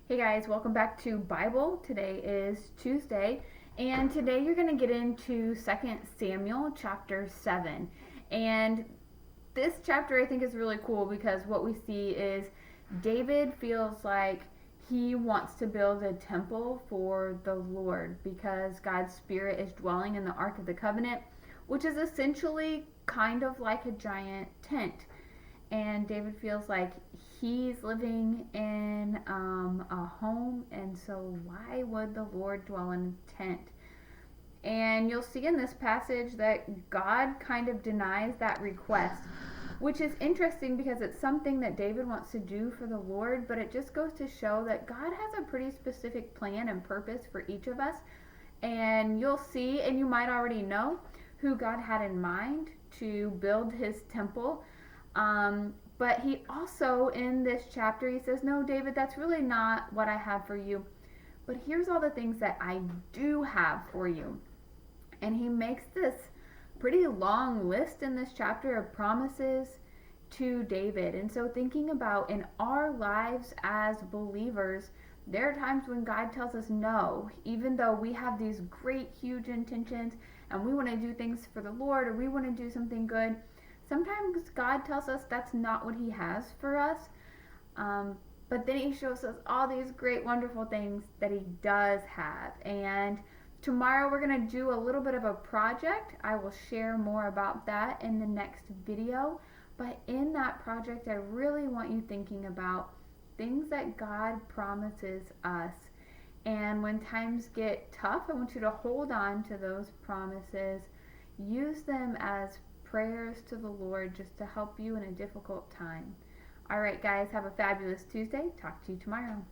Hey guys, welcome back to Bible. Today is Tuesday, and today you're going to get into 2Samuel chapter 7. And this chapter I think is really cool because what we see is David feels like he wants to build a temple for the Lord because God's Spirit is dwelling in the Ark of the Covenant, which is essentially kind of like a giant tent. And David feels like he's living in a home, and so why would the Lord dwell in a tent? And you'll see in this passage that God kind of denies that request, which is interesting because it's something that David wants to do for the Lord, but it just goes to show that God has a pretty specific plan and purpose for each of us. And you'll see, and you might already know, who God had in mind to build his temple. But he also, in this chapter, he says, no, David, that's really not what I have for you. But here's all the things that I do have for you. And he makes this pretty long list in this chapter of promises to David. And so thinking about in our lives as believers, there are times when God tells us no, even though we have these great, huge intentions and we want to do things for the Lord or we want to do something good. Sometimes God tells us that's not what he has for us, but then he shows us all these great, wonderful things that he does have. And tomorrow we're going to do a little bit of a project. I will share more about that in the next video. But in that project, I really want you thinking about things that God promises us. And when times get tough, I want you to hold on to those promises. Use them as prayers to the Lord just to help you in a difficult time. All right, guys, have a fabulous Tuesday. Talk to you tomorrow.